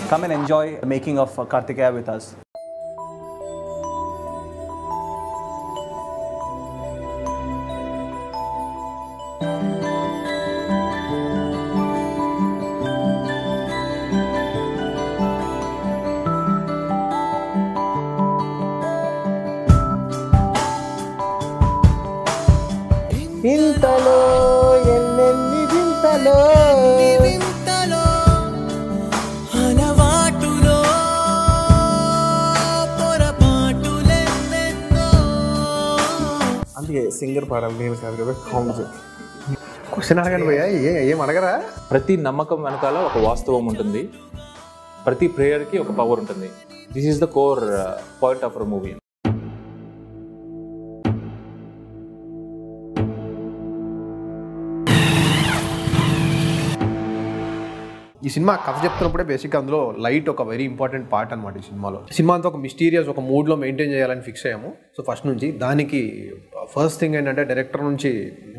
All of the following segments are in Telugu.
Come and enjoy the making of Kartikeya with us. ఇంతలో ఎన్నెన్ని వింతలో అలవాటులో పొరపాటులెన్నెన్నో. అందుకే సింగర్ పాడాలి నేను కాదు కదా. క్వశ్చన్ అడగండి భయ్యా, ఏం అడగరా? ప్రతి నమ్మకం వెనకాల ఒక వాస్తవం ఉంటుంది, ప్రతి ప్రేయర్కి ఒక పవర్ ఉంటుంది. This is the core point of our movie. ఈ సినిమా కథ చెప్తున్నప్పుడే బేసిక్గా అందులో లైట్ ఒక వెరీ ఇంపార్టెంట్ పార్ట్ అనమాట. ఈ సినిమా అంతా ఒక మిస్టీరియస్ ఒక మూడ్లో మెయింటైన్ చేయాలని ఫిక్స్ అయ్యాము. సో ఫస్ట్ నుంచి దానికి ఫస్ట్ థింగ్ ఏంటంటే డైరెక్టర్ నుంచి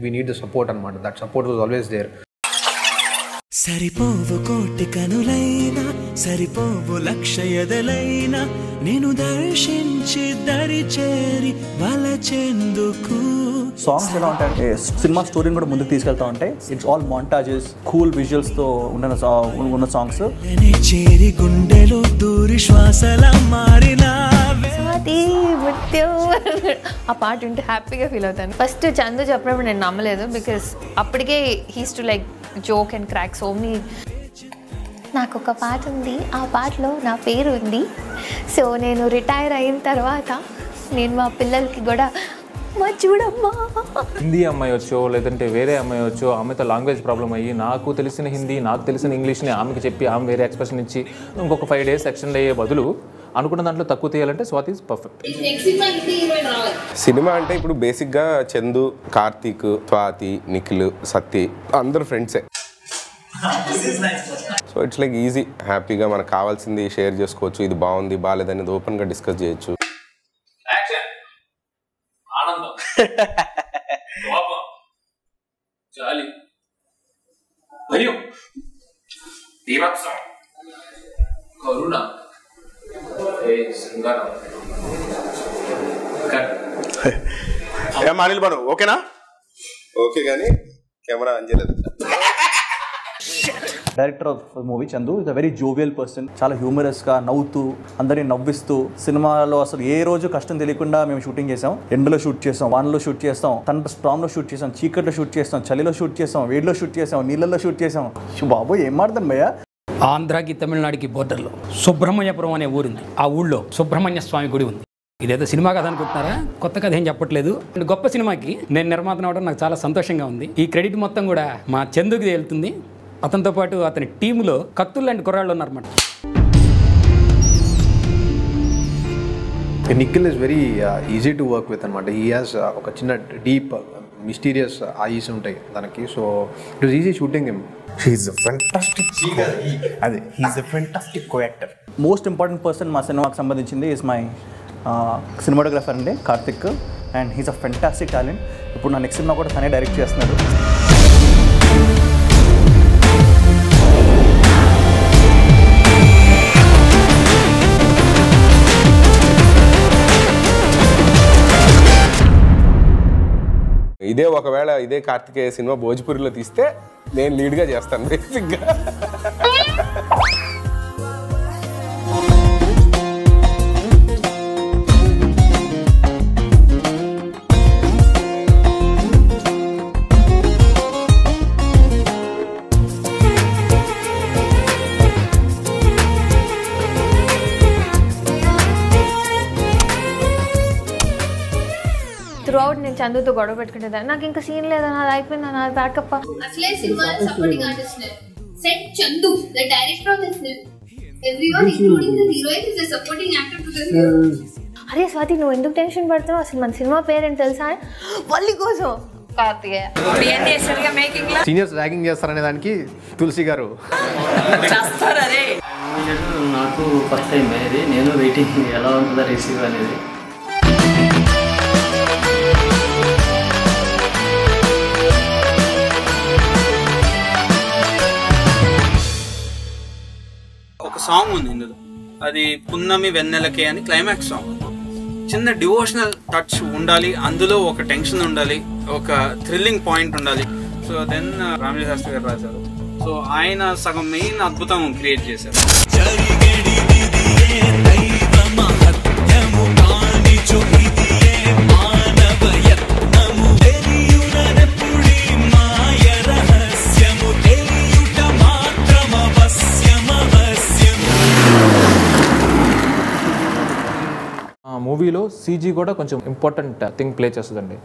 వీ నీడ్ ద సపోర్ట్ అనమాట. That support was always there. సరిపోవు కోటి కనులైనా, సరిపోవు లక్ష ఎదలైనా, నేను దర్శించి దరి చేరి వలచెందుకు. సాంగ్స్ ఎలా ఉంటాయంటే సినిమా స్టోరీని కూడా ముందుకు తీసుకెళ్తా ఉంటాయి. ఇట్స్ ఆల్ మాంటాజెస్, కూల్ విజువల్స్తో ఉన్న సాంగ్స్. చేరి గుండెలో దూరి శ్వాసల మారిన ఆ పాట ఉంటే హ్యాపీగా ఫీల్ అవుతాను. ఫస్ట్ చందు చెప్పినప్పుడు నేను నమ్మలేదు, బికాస్ అప్పటికే he's to like joke and crack so many. నాకు ఒక పాట ఉంది, ఆ పాటలో నా పేరు ఉంది. సో నేను రిటైర్ అయిన తర్వాత నేను మా పిల్లలకి కూడా మా చూడమ్మా హిందీ అమ్మాయి వచ్చో లేదంటే వేరే అమ్మాయి వచ్చో ఆమెతో లాంగ్వేజ్ ప్రాబ్లం అయ్యి నాకు తెలిసిన హిందీ నాకు తెలిసిన ఇంగ్లీష్ని ఆమెకి చెప్పి ఆమె వేరే ఎక్స్ప్రెషన్ ఇచ్చి ఇంకొక 5 days ఎక్స్టెండ్ అయ్యే బదులు అనుకున్న దాంట్లో తక్కువ తీయాలంటే స్వాతి ఈజ్ పర్ఫెక్ట్. సినిమా అంటే ఇప్పుడు బేసిక్గా చందు, కార్తీక్, స్వాతి, నిఖిల్, సత్తి అందరూ ఫ్రెండ్సే. సో ఇట్స్ లైక్ ఈజీ, హ్యాపీగా మనకు కావాల్సింది షేర్ చేసుకోవచ్చు. ఇది బాగుంది బాగాలేదనేది ఓపెన్గా డిస్కస్ చేయొచ్చు. ఆనందం, కోపం, జాలి, భయం, దీవత్సం, కరుణ, సింగారం. అనిల్ బాను ఓకేనా? ఓకే కానీ కెమెరా ఆన్ చేయలేదు. Director of movie Chandu is a very jovial person. చాలా హ్యూమరస్గా నవ్వుతూ అందరినీ నవ్విస్తూ సినిమాలో అసలు ఏ రోజు కష్టం తెలియకుండా మేము షూటింగ్ చేసాం. ఎండలో షూట్ చేసాం, వానలో షూట్ చేస్తాం, స్ట్రాంగ్లో షూట్ చేసాం, చీకట్లో షూట్ చేస్తాం, చలిలో షూట్ చేసాం, వేడిలో షూట్ చేసాం, నీళ్ళల్లో షూట్ చేసాం. బాబు ఏం మాడతాను భయ్యా. ఆంధ్రాకి తమిళనాడుకి బోర్డర్లో సుబ్రహ్మణ్యపురం అనే ఊరుంది. ఆ ఊళ్ళో సుబ్రహ్మణ్య స్వామి గుడి ఉంది. ఇదేదో సినిమా కథ అనుకుంటున్నారా? కొత్త కథ ఏం చెప్పట్లేదు. గొప్ప సినిమాకి నేను నిర్మాత అవడం నాకు చాలా సంతోషంగా ఉంది. ఈ క్రెడిట్ మొత్తం కూడా మా చందుకి వెళ్తుంది. అతనితో పాటు అతని టీంలో కత్తులు లాంటి కుర్రాళ్ళు ఉన్నారన్నమాట. Nikhil is very easy to work with అనమాట. ఈ హ్యాస్ ఒక చిన్న డీప్ మిస్టీరియస్ ఐస్ ఉంటాయి దానికి. So it was easy shooting him. He's a fantastic co-actor. Most important person మా సినిమాకి సంబంధించింది is my cinematographer అండి Karthik, and he's a fantastic talent. ఇప్పుడు నా నెక్స్ట్ సినిమా కూడా తనే డైరెక్ట్ చేస్తున్నాడు. ఇదే ఒకవేళ ఇదే కార్తికేయ సినిమా భోజ్పురిలో తీస్తే నేను లీడ్గా చేస్తాను బేసిక్గా. త్రూ అవుట్ నేను చందుతో గొడవ పెట్టుకుంటేదాన్ని. నాకు ఇంకా సీన్ లేదా, నాది అయిపోయిందా, నాది బ్యాకప్. అసలే cinema supporting artist set Chandu the director of this film. Everyone including the heroine is a supporting actor to this film. అరే స్వాతి నువ్వు ఎందుకు టెన్షన్ పడుతున్నావు? అసలు మన సినిమా పేరేంటి తెలుసా? వల్లి కోసం కార్తికేయ. సీనియర్స్ ర్యాగింగ్ చేస్తారనే దానికి తులసి గారు నాకు ఫస్ట్ టైం ఇది. నేను వెయిటింగ్ ఎలా ఉంటుందో రిసీవ్ అనేది. ఒక ఒక సాంగ్ ఉంది ఇందులో, అది పున్నమి వెన్నెలకే అని క్లైమాక్స్ సాంగ్. చిన్న డివోషనల్ టచ్ ఉండాలి అందులో, ఒక టెన్షన్ ఉండాలి, ఒక థ్రిల్లింగ్ పాయింట్ ఉండాలి. సో దెన్ రామజీ శాస్త్రి గారు రాశారు. సో ఆయన సగం మెయిన్ అద్భుతం క్రియేట్ చేశారు. మూవీలో సీజీ కూడా కొంచెం ఇంపార్టెంట్ థింగ్ ప్లే చేస్తుందండి.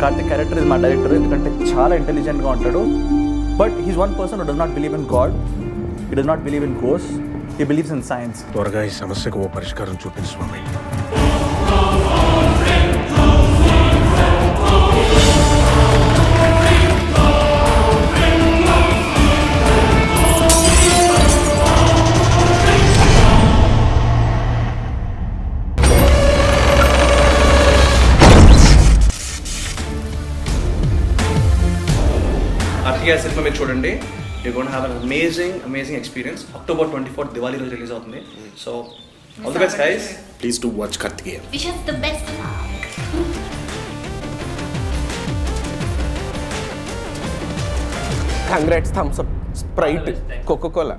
కార్తిక్ క్యారెక్టర్ ఇస్ మా డైరెక్టర్, ఎందుకంటే చాలా ఇంటెలిజెంట్గా ఉంటాడు. But he's one person who does not believe in God, he does not believe in ghost, he believes in science. త్వరగా ఈ సమస్యకు ఓ పరిష్కారం చూపించు స్వామి. కార్తిక్ సినిమా మీరు చూడండి, you're going to have an amazing experience. October 24th Diwali రోజు రిలీజ్ అవుతుంది. So all the best guys, please do watch Karthikeya. Wish us the best. Congrats, Thums Up, Sprite, Coca Cola.